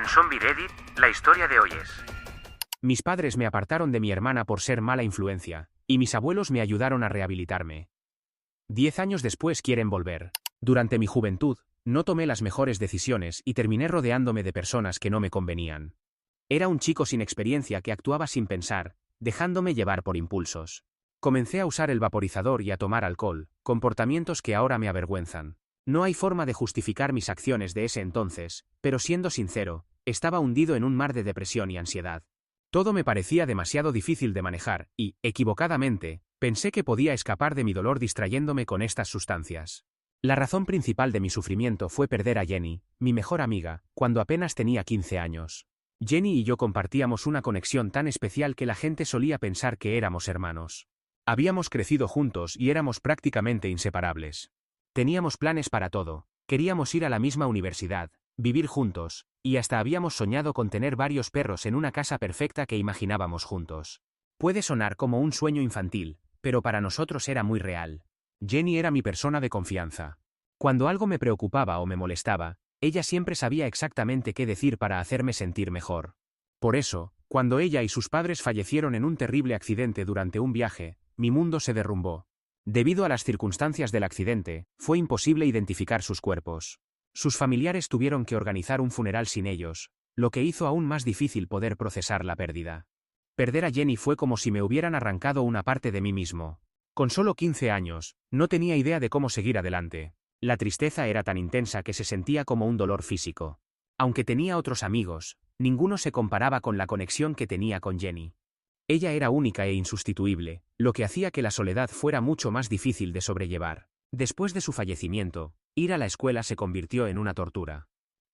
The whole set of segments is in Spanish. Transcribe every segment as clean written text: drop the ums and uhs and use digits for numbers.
En Zombie Reddit, la historia de hoy es: Mis padres me apartaron de mi hermana por ser mala influencia, y mis abuelos me ayudaron a rehabilitarme. 10 años después quieren volver. Durante mi juventud, no tomé las mejores decisiones y terminé rodeándome de personas que no me convenían. Era un chico sin experiencia que actuaba sin pensar, dejándome llevar por impulsos. Comencé a usar el vaporizador y a tomar alcohol, comportamientos que ahora me avergüenzan. No hay forma de justificar mis acciones de ese entonces, pero siendo sincero, estaba hundido en un mar de depresión y ansiedad. Todo me parecía demasiado difícil de manejar y, equivocadamente, pensé que podía escapar de mi dolor distrayéndome con estas sustancias. La razón principal de mi sufrimiento fue perder a Jenny, mi mejor amiga, cuando apenas tenía 15 años. Jenny y yo compartíamos una conexión tan especial que la gente solía pensar que éramos hermanos. Habíamos crecido juntos y éramos prácticamente inseparables. Teníamos planes para todo, queríamos ir a la misma universidad, vivir juntos, y hasta habíamos soñado con tener varios perros en una casa perfecta que imaginábamos juntos. Puede sonar como un sueño infantil, pero para nosotros era muy real. Jenny era mi persona de confianza. Cuando algo me preocupaba o me molestaba, ella siempre sabía exactamente qué decir para hacerme sentir mejor. Por eso, cuando ella y sus padres fallecieron en un terrible accidente durante un viaje, mi mundo se derrumbó. Debido a las circunstancias del accidente, fue imposible identificar sus cuerpos. Sus familiares tuvieron que organizar un funeral sin ellos, lo que hizo aún más difícil poder procesar la pérdida. Perder a Jenny fue como si me hubieran arrancado una parte de mí mismo. Con solo 15 años, no tenía idea de cómo seguir adelante. La tristeza era tan intensa que se sentía como un dolor físico. Aunque tenía otros amigos, ninguno se comparaba con la conexión que tenía con Jenny. Ella era única e insustituible, lo que hacía que la soledad fuera mucho más difícil de sobrellevar. Después de su fallecimiento, ir a la escuela se convirtió en una tortura.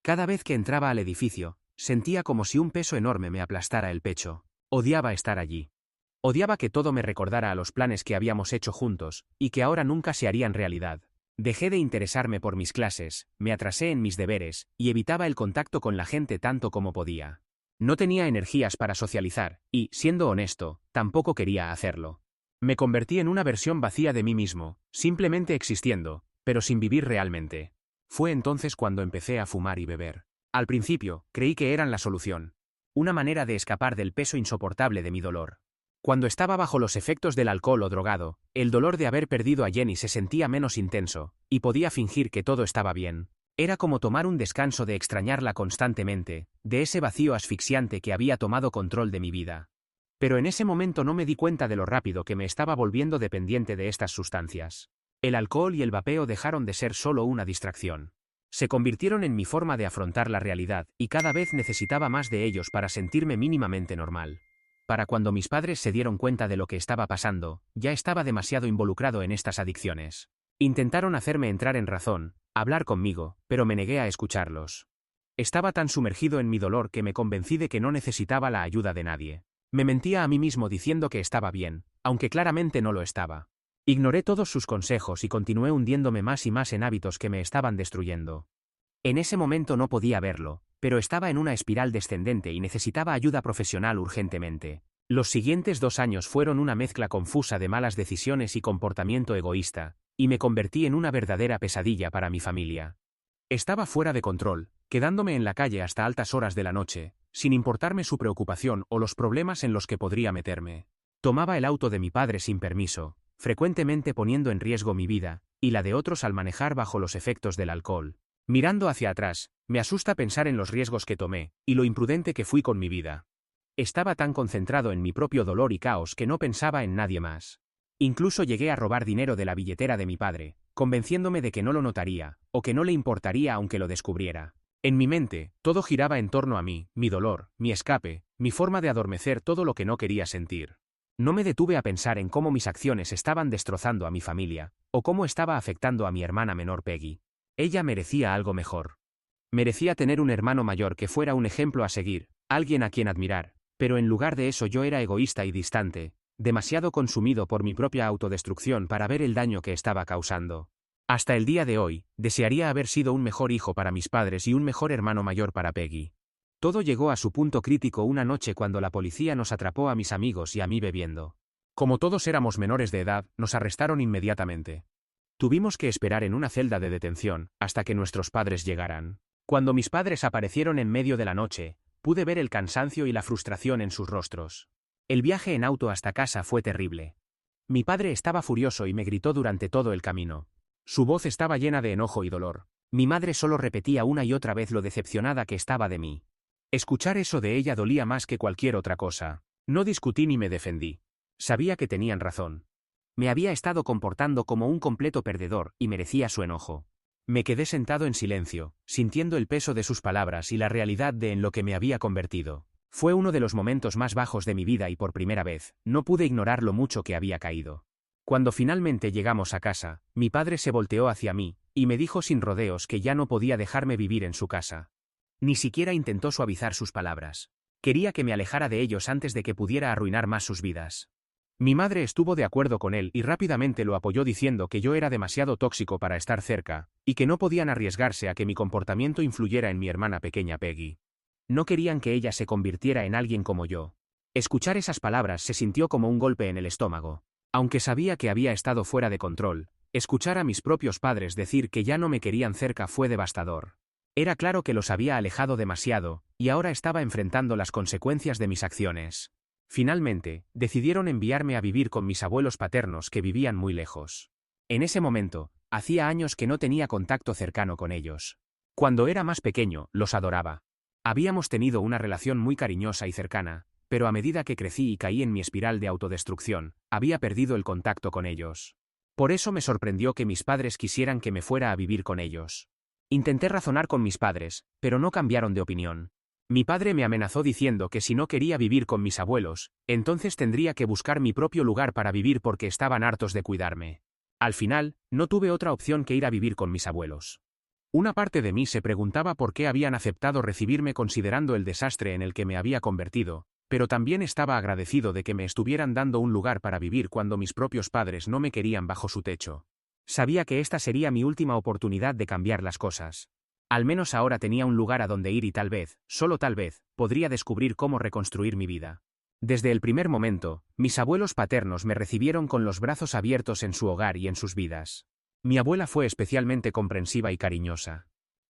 Cada vez que entraba al edificio, sentía como si un peso enorme me aplastara el pecho. Odiaba estar allí. Odiaba que todo me recordara a los planes que habíamos hecho juntos, y que ahora nunca se harían realidad. Dejé de interesarme por mis clases, me atrasé en mis deberes, y evitaba el contacto con la gente tanto como podía. No tenía energías para socializar, y, siendo honesto, tampoco quería hacerlo. Me convertí en una versión vacía de mí mismo, simplemente existiendo, pero sin vivir realmente. Fue entonces cuando empecé a fumar y beber. Al principio, creí que eran la solución. Una manera de escapar del peso insoportable de mi dolor. Cuando estaba bajo los efectos del alcohol o drogado, el dolor de haber perdido a Jenny se sentía menos intenso, y podía fingir que todo estaba bien. Era como tomar un descanso de extrañarla constantemente, de ese vacío asfixiante que había tomado control de mi vida. Pero en ese momento no me di cuenta de lo rápido que me estaba volviendo dependiente de estas sustancias. El alcohol y el vapeo dejaron de ser solo una distracción. Se convirtieron en mi forma de afrontar la realidad, y cada vez necesitaba más de ellos para sentirme mínimamente normal. Para cuando mis padres se dieron cuenta de lo que estaba pasando, ya estaba demasiado involucrado en estas adicciones. Intentaron hacerme entrar en razón, hablar conmigo, pero me negué a escucharlos. Estaba tan sumergido en mi dolor que me convencí de que no necesitaba la ayuda de nadie. Me mentía a mí mismo diciendo que estaba bien, aunque claramente no lo estaba. Ignoré todos sus consejos y continué hundiéndome más y más en hábitos que me estaban destruyendo. En ese momento no podía verlo, pero estaba en una espiral descendente y necesitaba ayuda profesional urgentemente. Los siguientes 2 años fueron una mezcla confusa de malas decisiones y comportamiento egoísta, y me convertí en una verdadera pesadilla para mi familia. Estaba fuera de control, quedándome en la calle hasta altas horas de la noche, sin importarme su preocupación o los problemas en los que podría meterme. Tomaba el auto de mi padre sin permiso, frecuentemente poniendo en riesgo mi vida, y la de otros al manejar bajo los efectos del alcohol. Mirando hacia atrás, me asusta pensar en los riesgos que tomé, y lo imprudente que fui con mi vida. Estaba tan concentrado en mi propio dolor y caos que no pensaba en nadie más. Incluso llegué a robar dinero de la billetera de mi padre, convenciéndome de que no lo notaría, o que no le importaría aunque lo descubriera. En mi mente, todo giraba en torno a mí, mi dolor, mi escape, mi forma de adormecer todo lo que no quería sentir. No me detuve a pensar en cómo mis acciones estaban destrozando a mi familia, o cómo estaba afectando a mi hermana menor Peggy. Ella merecía algo mejor. Merecía tener un hermano mayor que fuera un ejemplo a seguir, alguien a quien admirar, pero en lugar de eso yo era egoísta y distante, demasiado consumido por mi propia autodestrucción para ver el daño que estaba causando. Hasta el día de hoy, desearía haber sido un mejor hijo para mis padres y un mejor hermano mayor para Peggy. Todo llegó a su punto crítico una noche cuando la policía nos atrapó a mis amigos y a mí bebiendo. Como todos éramos menores de edad, nos arrestaron inmediatamente. Tuvimos que esperar en una celda de detención hasta que nuestros padres llegaran. Cuando mis padres aparecieron en medio de la noche, pude ver el cansancio y la frustración en sus rostros. El viaje en auto hasta casa fue terrible. Mi padre estaba furioso y me gritó durante todo el camino. Su voz estaba llena de enojo y dolor. Mi madre solo repetía una y otra vez lo decepcionada que estaba de mí. Escuchar eso de ella dolía más que cualquier otra cosa. No discutí ni me defendí. Sabía que tenían razón. Me había estado comportando como un completo perdedor y merecía su enojo. Me quedé sentado en silencio, sintiendo el peso de sus palabras y la realidad de en lo que me había convertido. Fue uno de los momentos más bajos de mi vida y por primera vez, no pude ignorar lo mucho que había caído. Cuando finalmente llegamos a casa, mi padre se volteó hacia mí, y me dijo sin rodeos que ya no podía dejarme vivir en su casa. Ni siquiera intentó suavizar sus palabras. Quería que me alejara de ellos antes de que pudiera arruinar más sus vidas. Mi madre estuvo de acuerdo con él y rápidamente lo apoyó diciendo que yo era demasiado tóxico para estar cerca, y que no podían arriesgarse a que mi comportamiento influyera en mi hermana pequeña Peggy. No querían que ella se convirtiera en alguien como yo. Escuchar esas palabras se sintió como un golpe en el estómago. Aunque sabía que había estado fuera de control, escuchar a mis propios padres decir que ya no me querían cerca fue devastador. Era claro que los había alejado demasiado, y ahora estaba enfrentando las consecuencias de mis acciones. Finalmente, decidieron enviarme a vivir con mis abuelos paternos que vivían muy lejos. En ese momento, hacía años que no tenía contacto cercano con ellos. Cuando era más pequeño, los adoraba. Habíamos tenido una relación muy cariñosa y cercana, pero a medida que crecí y caí en mi espiral de autodestrucción, había perdido el contacto con ellos. Por eso me sorprendió que mis padres quisieran que me fuera a vivir con ellos. Intenté razonar con mis padres, pero no cambiaron de opinión. Mi padre me amenazó diciendo que si no quería vivir con mis abuelos, entonces tendría que buscar mi propio lugar para vivir porque estaban hartos de cuidarme. Al final, no tuve otra opción que ir a vivir con mis abuelos. Una parte de mí se preguntaba por qué habían aceptado recibirme considerando el desastre en el que me había convertido, pero también estaba agradecido de que me estuvieran dando un lugar para vivir cuando mis propios padres no me querían bajo su techo. Sabía que esta sería mi última oportunidad de cambiar las cosas. Al menos ahora tenía un lugar a donde ir y tal vez, solo tal vez, podría descubrir cómo reconstruir mi vida. Desde el primer momento, mis abuelos paternos me recibieron con los brazos abiertos en su hogar y en sus vidas. Mi abuela fue especialmente comprensiva y cariñosa.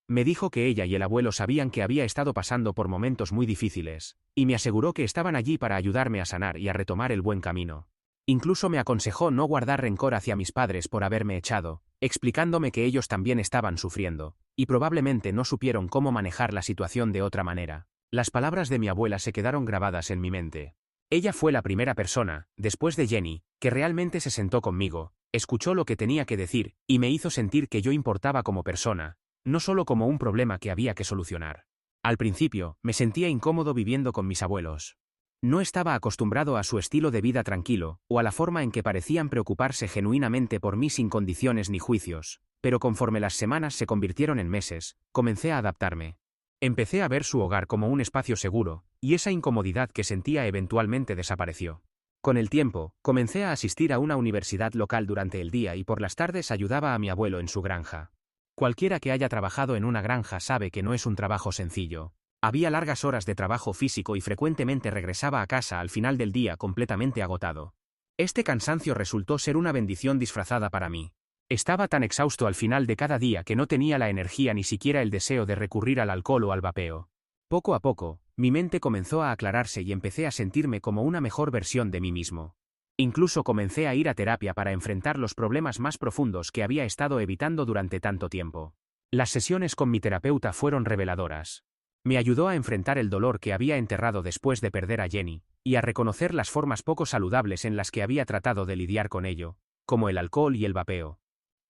Me dijo que ella y el abuelo sabían que había estado pasando por momentos muy difíciles, y me aseguró que estaban allí para ayudarme a sanar y a retomar el buen camino. Incluso me aconsejó no guardar rencor hacia mis padres por haberme echado, explicándome que ellos también estaban sufriendo, y probablemente no supieron cómo manejar la situación de otra manera. Las palabras de mi abuela se quedaron grabadas en mi mente. Ella fue la primera persona, después de Jenny, que realmente se sentó conmigo, escuchó lo que tenía que decir, y me hizo sentir que yo importaba como persona, no solo como un problema que había que solucionar. Al principio, me sentía incómodo viviendo con mis abuelos. No estaba acostumbrado a su estilo de vida tranquilo, o a la forma en que parecían preocuparse genuinamente por mí sin condiciones ni juicios, pero conforme las semanas se convirtieron en meses, comencé a adaptarme. Empecé a ver su hogar como un espacio seguro, y esa incomodidad que sentía eventualmente desapareció. Con el tiempo, comencé a asistir a una universidad local durante el día y por las tardes ayudaba a mi abuelo en su granja. Cualquiera que haya trabajado en una granja sabe que no es un trabajo sencillo. Había largas horas de trabajo físico y frecuentemente regresaba a casa al final del día completamente agotado. Este cansancio resultó ser una bendición disfrazada para mí. Estaba tan exhausto al final de cada día que no tenía la energía ni siquiera el deseo de recurrir al alcohol o al vapeo. Poco a poco, mi mente comenzó a aclararse y empecé a sentirme como una mejor versión de mí mismo. Incluso comencé a ir a terapia para enfrentar los problemas más profundos que había estado evitando durante tanto tiempo. Las sesiones con mi terapeuta fueron reveladoras. Me ayudó a enfrentar el dolor que había enterrado después de perder a Jenny, y a reconocer las formas poco saludables en las que había tratado de lidiar con ello, como el alcohol y el vapeo.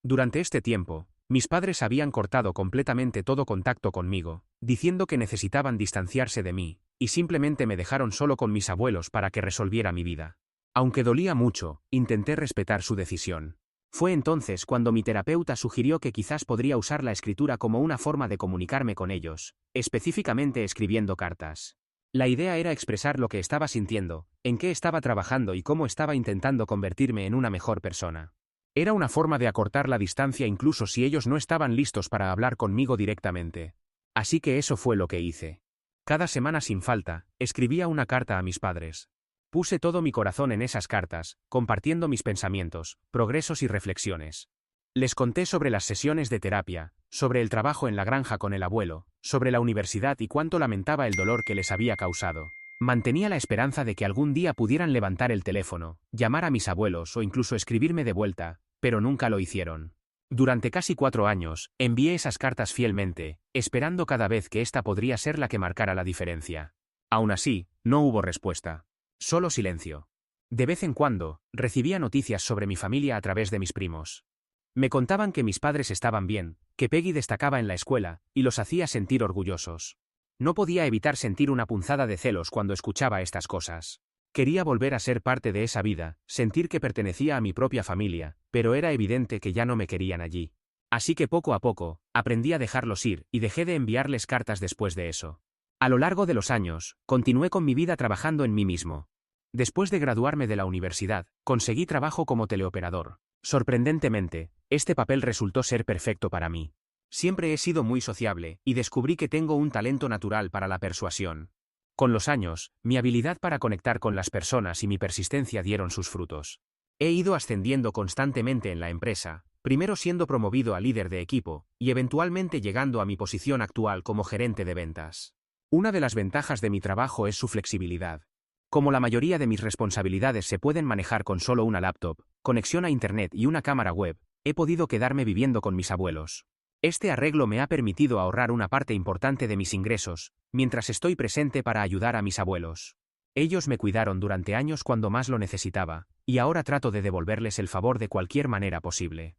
Durante este tiempo, mis padres habían cortado completamente todo contacto conmigo, diciendo que necesitaban distanciarse de mí, y simplemente me dejaron solo con mis abuelos para que resolviera mi vida. Aunque dolía mucho, intenté respetar su decisión. Fue entonces cuando mi terapeuta sugirió que quizás podría usar la escritura como una forma de comunicarme con ellos, específicamente escribiendo cartas. La idea era expresar lo que estaba sintiendo, en qué estaba trabajando y cómo estaba intentando convertirme en una mejor persona. Era una forma de acortar la distancia incluso si ellos no estaban listos para hablar conmigo directamente. Así que eso fue lo que hice. Cada semana sin falta, escribía una carta a mis padres. Puse todo mi corazón en esas cartas, compartiendo mis pensamientos, progresos y reflexiones. Les conté sobre las sesiones de terapia, sobre el trabajo en la granja con el abuelo, sobre la universidad y cuánto lamentaba el dolor que les había causado. Mantenía la esperanza de que algún día pudieran levantar el teléfono, llamar a mis abuelos o incluso escribirme de vuelta, pero nunca lo hicieron. Durante casi 4 años, envié esas cartas fielmente, esperando cada vez que esta podría ser la que marcara la diferencia. Aún así, no hubo respuesta. Solo silencio. De vez en cuando, recibía noticias sobre mi familia a través de mis primos. Me contaban que mis padres estaban bien, que Peggy destacaba en la escuela, y los hacía sentir orgullosos. No podía evitar sentir una punzada de celos cuando escuchaba estas cosas. Quería volver a ser parte de esa vida, sentir que pertenecía a mi propia familia, pero era evidente que ya no me querían allí. Así que poco a poco, aprendí a dejarlos ir y dejé de enviarles cartas después de eso. A lo largo de los años, continué con mi vida trabajando en mí mismo. Después de graduarme de la universidad, conseguí trabajo como teleoperador. Sorprendentemente, este papel resultó ser perfecto para mí. Siempre he sido muy sociable, y descubrí que tengo un talento natural para la persuasión. Con los años, mi habilidad para conectar con las personas y mi persistencia dieron sus frutos. He ido ascendiendo constantemente en la empresa, primero siendo promovido a líder de equipo, y eventualmente llegando a mi posición actual como gerente de ventas. Una de las ventajas de mi trabajo es su flexibilidad. Como la mayoría de mis responsabilidades se pueden manejar con solo una laptop, conexión a Internet y una cámara web, he podido quedarme viviendo con mis abuelos. Este arreglo me ha permitido ahorrar una parte importante de mis ingresos, mientras estoy presente para ayudar a mis abuelos. Ellos me cuidaron durante años cuando más lo necesitaba, y ahora trato de devolverles el favor de cualquier manera posible.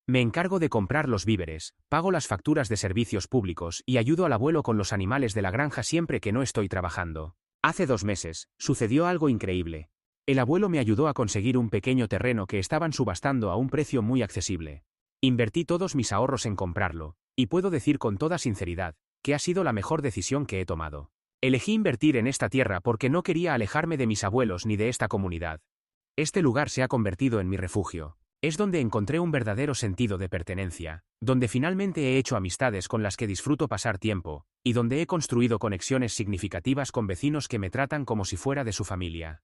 Me encargo de comprar los víveres, pago las facturas de servicios públicos y ayudo al abuelo con los animales de la granja siempre que no estoy trabajando. Hace 2 meses, sucedió algo increíble. El abuelo me ayudó a conseguir un pequeño terreno que estaban subastando a un precio muy accesible. Invertí todos mis ahorros en comprarlo, y puedo decir con toda sinceridad, que ha sido la mejor decisión que he tomado. Elegí invertir en esta tierra porque no quería alejarme de mis abuelos ni de esta comunidad. Este lugar se ha convertido en mi refugio. Es donde encontré un verdadero sentido de pertenencia, donde finalmente he hecho amistades con las que disfruto pasar tiempo, y donde he construido conexiones significativas con vecinos que me tratan como si fuera de su familia.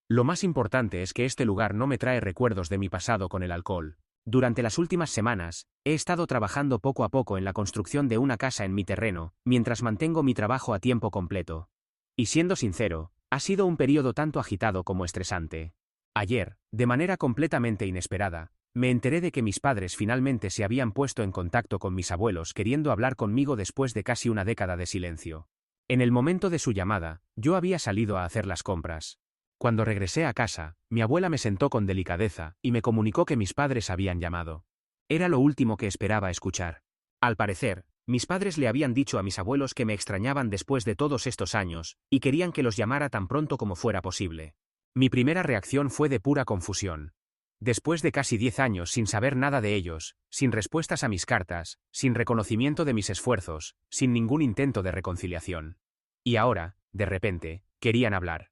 Lo más importante es que este lugar no me trae recuerdos de mi pasado con el alcohol. Durante las últimas semanas, he estado trabajando poco a poco en la construcción de una casa en mi terreno, mientras mantengo mi trabajo a tiempo completo. Y siendo sincero, ha sido un periodo tanto agitado como estresante. Ayer, de manera completamente inesperada, me enteré de que mis padres finalmente se habían puesto en contacto con mis abuelos queriendo hablar conmigo después de casi una década de silencio. En el momento de su llamada, yo había salido a hacer las compras. Cuando regresé a casa, mi abuela me sentó con delicadeza y me comunicó que mis padres habían llamado. Era lo último que esperaba escuchar. Al parecer, mis padres le habían dicho a mis abuelos que me extrañaban después de todos estos años, y querían que los llamara tan pronto como fuera posible. Mi primera reacción fue de pura confusión. Después de casi 10 años sin saber nada de ellos, sin respuestas a mis cartas, sin reconocimiento de mis esfuerzos, sin ningún intento de reconciliación. Y ahora, de repente, querían hablar.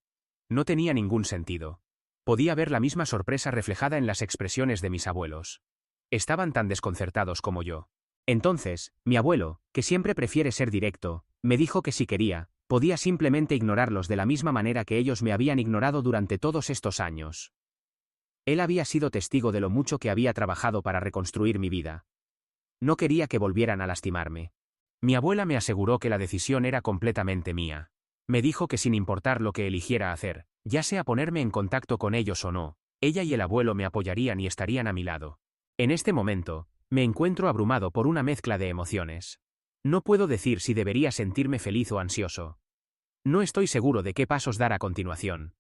No tenía ningún sentido. Podía ver la misma sorpresa reflejada en las expresiones de mis abuelos. Estaban tan desconcertados como yo. Entonces, mi abuelo, que siempre prefiere ser directo, me dijo que si quería, podía simplemente ignorarlos de la misma manera que ellos me habían ignorado durante todos estos años. Él había sido testigo de lo mucho que había trabajado para reconstruir mi vida. No quería que volvieran a lastimarme. Mi abuela me aseguró que la decisión era completamente mía. Me dijo que sin importar lo que eligiera hacer, ya sea ponerme en contacto con ellos o no, ella y el abuelo me apoyarían y estarían a mi lado. En este momento, me encuentro abrumado por una mezcla de emociones. No puedo decir si debería sentirme feliz o ansioso. No estoy seguro de qué pasos dar a continuación.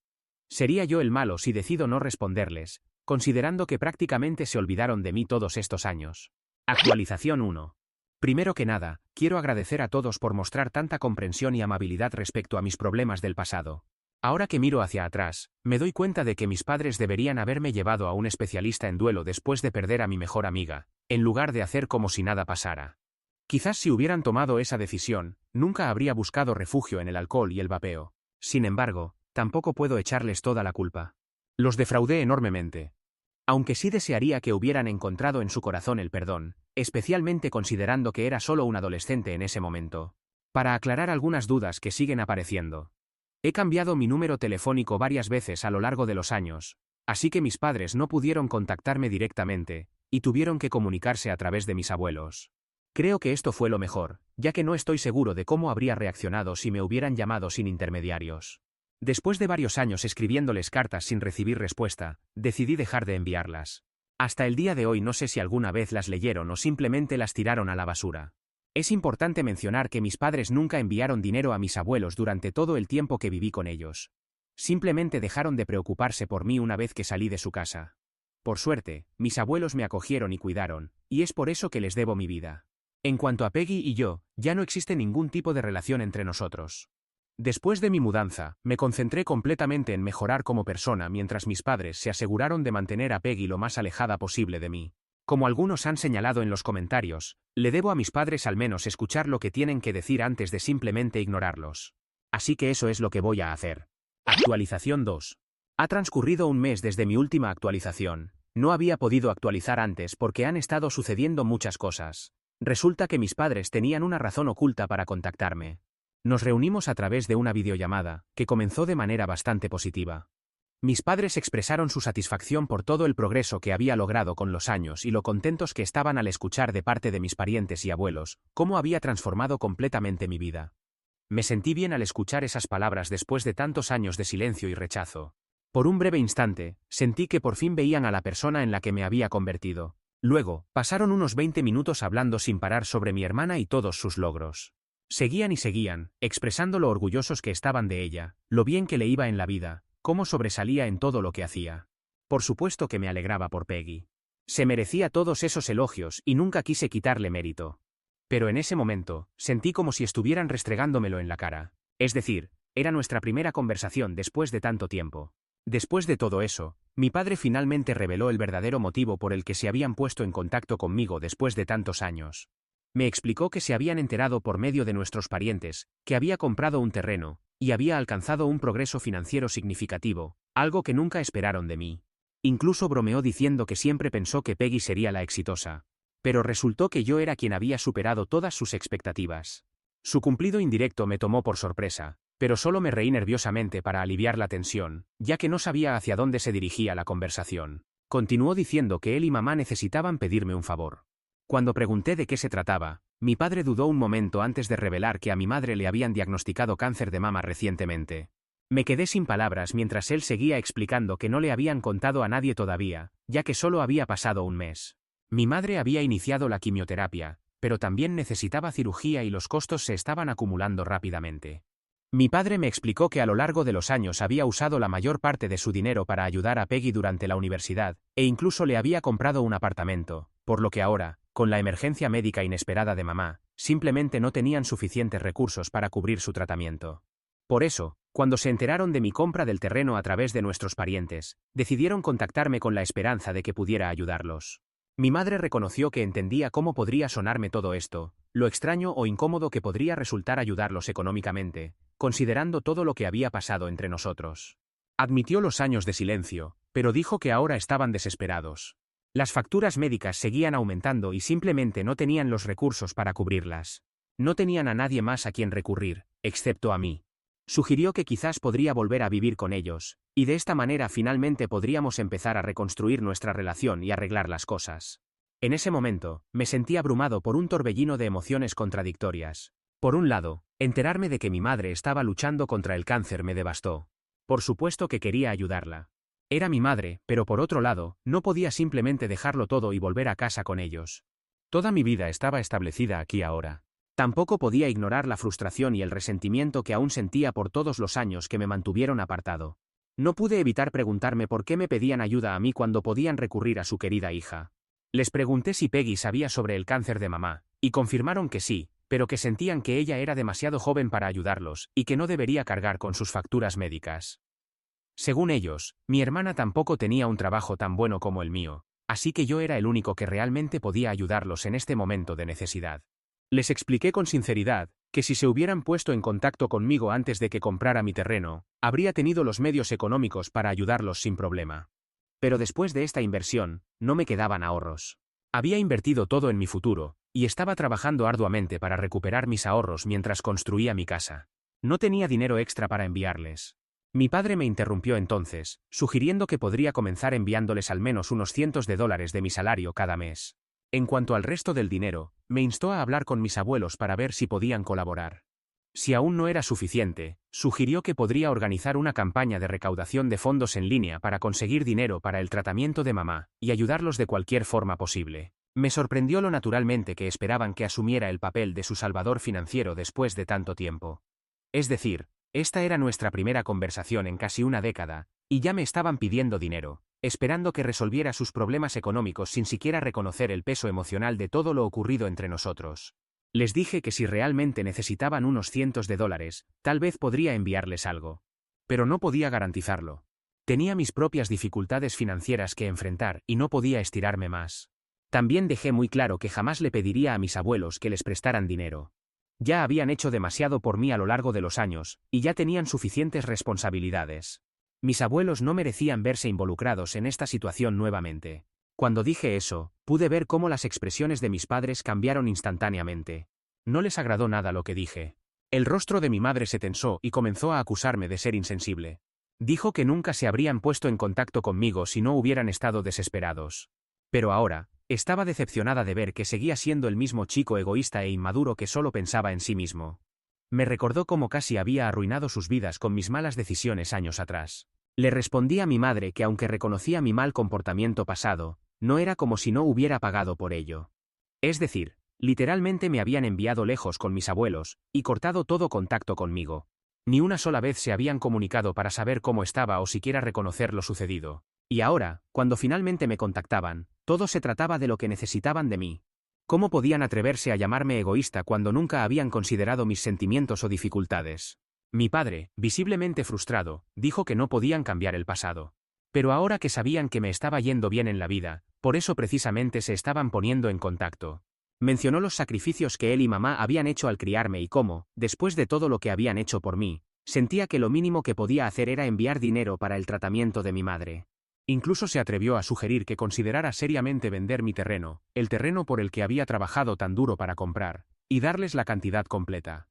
Sería yo el malo si decido no responderles, considerando que prácticamente se olvidaron de mí todos estos años. Actualización 1. Primero que nada, quiero agradecer a todos por mostrar tanta comprensión y amabilidad respecto a mis problemas del pasado. Ahora que miro hacia atrás, me doy cuenta de que mis padres deberían haberme llevado a un especialista en duelo después de perder a mi mejor amiga, en lugar de hacer como si nada pasara. Quizás si hubieran tomado esa decisión, nunca habría buscado refugio en el alcohol y el vapeo. Sin embargo, tampoco puedo echarles toda la culpa. Los defraudé enormemente. Aunque sí desearía que hubieran encontrado en su corazón el perdón, especialmente considerando que era solo un adolescente en ese momento. Para aclarar algunas dudas que siguen apareciendo. He cambiado mi número telefónico varias veces a lo largo de los años, así que mis padres no pudieron contactarme directamente, y tuvieron que comunicarse a través de mis abuelos. Creo que esto fue lo mejor, ya que no estoy seguro de cómo habría reaccionado si me hubieran llamado sin intermediarios. Después de varios años escribiéndoles cartas sin recibir respuesta, decidí dejar de enviarlas. Hasta el día de hoy no sé si alguna vez las leyeron o simplemente las tiraron a la basura. Es importante mencionar que mis padres nunca enviaron dinero a mis abuelos durante todo el tiempo que viví con ellos. Simplemente dejaron de preocuparse por mí una vez que salí de su casa. Por suerte, mis abuelos me acogieron y cuidaron, y es por eso que les debo mi vida. En cuanto a Peggy y yo, ya no existe ningún tipo de relación entre nosotros. Después de mi mudanza, me concentré completamente en mejorar como persona mientras mis padres se aseguraron de mantener a Peggy lo más alejada posible de mí. Como algunos han señalado en los comentarios, le debo a mis padres al menos escuchar lo que tienen que decir antes de simplemente ignorarlos. Así que eso es lo que voy a hacer. Actualización 2. Ha transcurrido un mes desde mi última actualización. No había podido actualizar antes porque han estado sucediendo muchas cosas. Resulta que mis padres tenían una razón oculta para contactarme. Nos reunimos a través de una videollamada, que comenzó de manera bastante positiva. Mis padres expresaron su satisfacción por todo el progreso que había logrado con los años y lo contentos que estaban al escuchar de parte de mis parientes y abuelos, cómo había transformado completamente mi vida. Me sentí bien al escuchar esas palabras después de tantos años de silencio y rechazo. Por un breve instante, sentí que por fin veían a la persona en la que me había convertido. Luego, pasaron unos 20 minutos hablando sin parar sobre mi hermana y todos sus logros. Seguían y seguían, expresando lo orgullosos que estaban de ella, lo bien que le iba en la vida, cómo sobresalía en todo lo que hacía. Por supuesto que me alegraba por Peggy. Se merecía todos esos elogios y nunca quise quitarle mérito. Pero en ese momento, sentí como si estuvieran restregándomelo en la cara. Es decir, era nuestra primera conversación después de tanto tiempo. Después de todo eso, mi padre finalmente reveló el verdadero motivo por el que se habían puesto en contacto conmigo después de tantos años. Me explicó que se habían enterado por medio de nuestros parientes, que había comprado un terreno, y había alcanzado un progreso financiero significativo, algo que nunca esperaron de mí. Incluso bromeó diciendo que siempre pensó que Peggy sería la exitosa. Pero resultó que yo era quien había superado todas sus expectativas. Su cumplido indirecto me tomó por sorpresa, pero solo me reí nerviosamente para aliviar la tensión, ya que no sabía hacia dónde se dirigía la conversación. Continuó diciendo que él y mamá necesitaban pedirme un favor. Cuando pregunté de qué se trataba, mi padre dudó un momento antes de revelar que a mi madre le habían diagnosticado cáncer de mama recientemente. Me quedé sin palabras mientras él seguía explicando que no le habían contado a nadie todavía, ya que solo había pasado un mes. Mi madre había iniciado la quimioterapia, pero también necesitaba cirugía y los costos se estaban acumulando rápidamente. Mi padre me explicó que a lo largo de los años había usado la mayor parte de su dinero para ayudar a Peggy durante la universidad, e incluso le había comprado un apartamento, por lo que ahora, con la emergencia médica inesperada de mamá, simplemente no tenían suficientes recursos para cubrir su tratamiento. Por eso, cuando se enteraron de mi compra del terreno a través de nuestros parientes, decidieron contactarme con la esperanza de que pudiera ayudarlos. Mi madre reconoció que entendía cómo podría sonarme todo esto, lo extraño o incómodo que podría resultar ayudarlos económicamente, considerando todo lo que había pasado entre nosotros. Admitió los años de silencio, pero dijo que ahora estaban desesperados. Las facturas médicas seguían aumentando y simplemente no tenían los recursos para cubrirlas. No tenían a nadie más a quien recurrir, excepto a mí. Sugirió que quizás podría volver a vivir con ellos, y de esta manera finalmente podríamos empezar a reconstruir nuestra relación y arreglar las cosas. En ese momento, me sentí abrumado por un torbellino de emociones contradictorias. Por un lado, enterarme de que mi madre estaba luchando contra el cáncer me devastó. Por supuesto que quería ayudarla. Era mi madre, pero por otro lado, no podía simplemente dejarlo todo y volver a casa con ellos. Toda mi vida estaba establecida aquí ahora. Tampoco podía ignorar la frustración y el resentimiento que aún sentía por todos los años que me mantuvieron apartado. No pude evitar preguntarme por qué me pedían ayuda a mí cuando podían recurrir a su querida hija. Les pregunté si Peggy sabía sobre el cáncer de mamá, y confirmaron que sí, pero que sentían que ella era demasiado joven para ayudarlos y que no debería cargar con sus facturas médicas. Según ellos, mi hermana tampoco tenía un trabajo tan bueno como el mío, así que yo era el único que realmente podía ayudarlos en este momento de necesidad. Les expliqué con sinceridad que si se hubieran puesto en contacto conmigo antes de que comprara mi terreno, habría tenido los medios económicos para ayudarlos sin problema. Pero después de esta inversión, no me quedaban ahorros. Había invertido todo en mi futuro, y estaba trabajando arduamente para recuperar mis ahorros mientras construía mi casa. No tenía dinero extra para enviarles. Mi padre me interrumpió entonces, sugiriendo que podría comenzar enviándoles al menos unos cientos de dólares de mi salario cada mes. En cuanto al resto del dinero, me instó a hablar con mis abuelos para ver si podían colaborar. Si aún no era suficiente, sugirió que podría organizar una campaña de recaudación de fondos en línea para conseguir dinero para el tratamiento de mamá y ayudarlos de cualquier forma posible. Me sorprendió lo naturalmente que esperaban que asumiera el papel de su salvador financiero después de tanto tiempo. Es decir, esta era nuestra primera conversación en casi una década, y ya me estaban pidiendo dinero, esperando que resolviera sus problemas económicos sin siquiera reconocer el peso emocional de todo lo ocurrido entre nosotros. Les dije que si realmente necesitaban unos cientos de dólares, tal vez podría enviarles algo. Pero no podía garantizarlo. Tenía mis propias dificultades financieras que enfrentar y no podía estirarme más. También dejé muy claro que jamás le pediría a mis abuelos que les prestaran dinero. Ya habían hecho demasiado por mí a lo largo de los años, y ya tenían suficientes responsabilidades. Mis abuelos no merecían verse involucrados en esta situación nuevamente. Cuando dije eso, pude ver cómo las expresiones de mis padres cambiaron instantáneamente. No les agradó nada lo que dije. El rostro de mi madre se tensó y comenzó a acusarme de ser insensible. Dijo que nunca se habrían puesto en contacto conmigo si no hubieran estado desesperados. Pero ahora, estaba decepcionada de ver que seguía siendo el mismo chico egoísta e inmaduro que solo pensaba en sí mismo. Me recordó cómo casi había arruinado sus vidas con mis malas decisiones años atrás. Le respondí a mi madre que aunque reconocía mi mal comportamiento pasado, no era como si no hubiera pagado por ello. Es decir, literalmente me habían enviado lejos con mis abuelos y cortado todo contacto conmigo. Ni una sola vez se habían comunicado para saber cómo estaba o siquiera reconocer lo sucedido. Y ahora, cuando finalmente me contactaban, todo se trataba de lo que necesitaban de mí. ¿Cómo podían atreverse a llamarme egoísta cuando nunca habían considerado mis sentimientos o dificultades? Mi padre, visiblemente frustrado, dijo que no podían cambiar el pasado. Pero ahora que sabían que me estaba yendo bien en la vida, por eso precisamente se estaban poniendo en contacto. Mencionó los sacrificios que él y mamá habían hecho al criarme y cómo, después de todo lo que habían hecho por mí, sentía que lo mínimo que podía hacer era enviar dinero para el tratamiento de mi madre. Incluso se atrevió a sugerir que considerara seriamente vender mi terreno, el terreno por el que había trabajado tan duro para comprar, y darles la cantidad completa.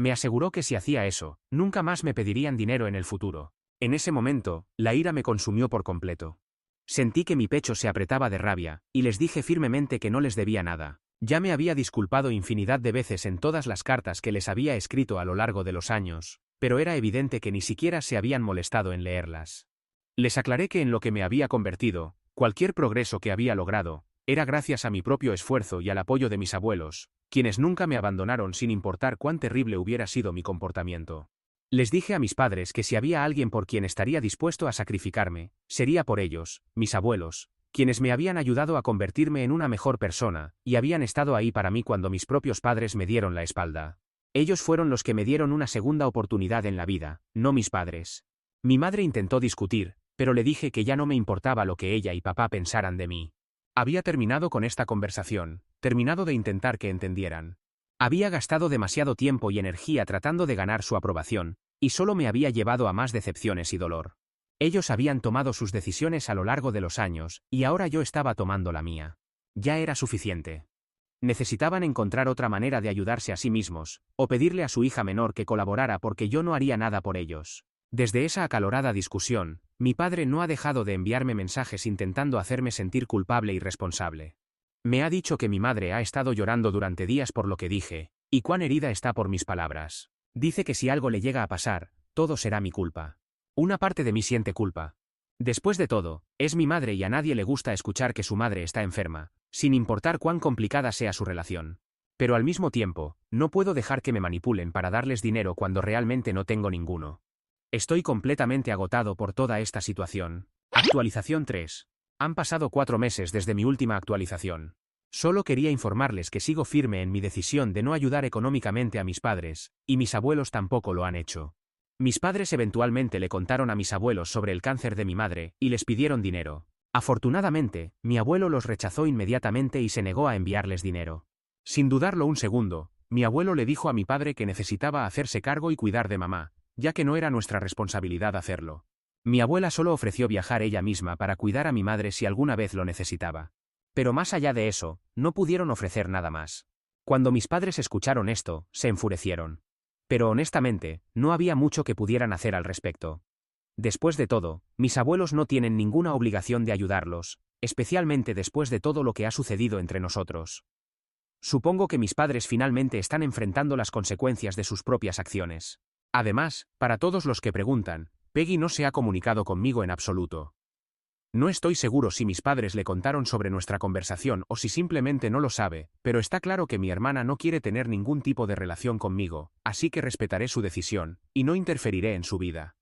Me aseguró que si hacía eso, nunca más me pedirían dinero en el futuro. En ese momento, la ira me consumió por completo. Sentí que mi pecho se apretaba de rabia, y les dije firmemente que no les debía nada. Ya me había disculpado infinidad de veces en todas las cartas que les había escrito a lo largo de los años, pero era evidente que ni siquiera se habían molestado en leerlas. Les aclaré que en lo que me había convertido, cualquier progreso que había logrado, era gracias a mi propio esfuerzo y al apoyo de mis abuelos, quienes nunca me abandonaron sin importar cuán terrible hubiera sido mi comportamiento. Les dije a mis padres que si había alguien por quien estaría dispuesto a sacrificarme, sería por ellos, mis abuelos, quienes me habían ayudado a convertirme en una mejor persona, y habían estado ahí para mí cuando mis propios padres me dieron la espalda. Ellos fueron los que me dieron una segunda oportunidad en la vida, no mis padres. Mi madre intentó discutir, pero le dije que ya no me importaba lo que ella y papá pensaran de mí. Había terminado con esta conversación, terminado de intentar que entendieran. Había gastado demasiado tiempo y energía tratando de ganar su aprobación, y solo me había llevado a más decepciones y dolor. Ellos habían tomado sus decisiones a lo largo de los años, y ahora yo estaba tomando la mía. Ya era suficiente. Necesitaban encontrar otra manera de ayudarse a sí mismos, o pedirle a su hija menor que colaborara porque yo no haría nada por ellos. Desde esa acalorada discusión, mi padre no ha dejado de enviarme mensajes intentando hacerme sentir culpable y responsable. Me ha dicho que mi madre ha estado llorando durante días por lo que dije, y cuán herida está por mis palabras. Dice que si algo le llega a pasar, todo será mi culpa. Una parte de mí siente culpa. Después de todo, es mi madre y a nadie le gusta escuchar que su madre está enferma, sin importar cuán complicada sea su relación. Pero al mismo tiempo, no puedo dejar que me manipulen para darles dinero cuando realmente no tengo ninguno. Estoy completamente agotado por toda esta situación. Actualización 3. Han pasado 4 meses desde mi última actualización. Solo quería informarles que sigo firme en mi decisión de no ayudar económicamente a mis padres, y mis abuelos tampoco lo han hecho. Mis padres eventualmente le contaron a mis abuelos sobre el cáncer de mi madre, y les pidieron dinero. Afortunadamente, mi abuelo los rechazó inmediatamente y se negó a enviarles dinero. Sin dudarlo un segundo, mi abuelo le dijo a mi padre que necesitaba hacerse cargo y cuidar de mamá, ya que no era nuestra responsabilidad hacerlo. Mi abuela solo ofreció viajar ella misma para cuidar a mi madre si alguna vez lo necesitaba. Pero más allá de eso, no pudieron ofrecer nada más. Cuando mis padres escucharon esto, se enfurecieron. Pero honestamente, no había mucho que pudieran hacer al respecto. Después de todo, mis abuelos no tienen ninguna obligación de ayudarlos, especialmente después de todo lo que ha sucedido entre nosotros. Supongo que mis padres finalmente están enfrentando las consecuencias de sus propias acciones. Además, para todos los que preguntan, Peggy no se ha comunicado conmigo en absoluto. No estoy seguro si mis padres le contaron sobre nuestra conversación o si simplemente no lo sabe, pero está claro que mi hermana no quiere tener ningún tipo de relación conmigo, así que respetaré su decisión, y no interferiré en su vida.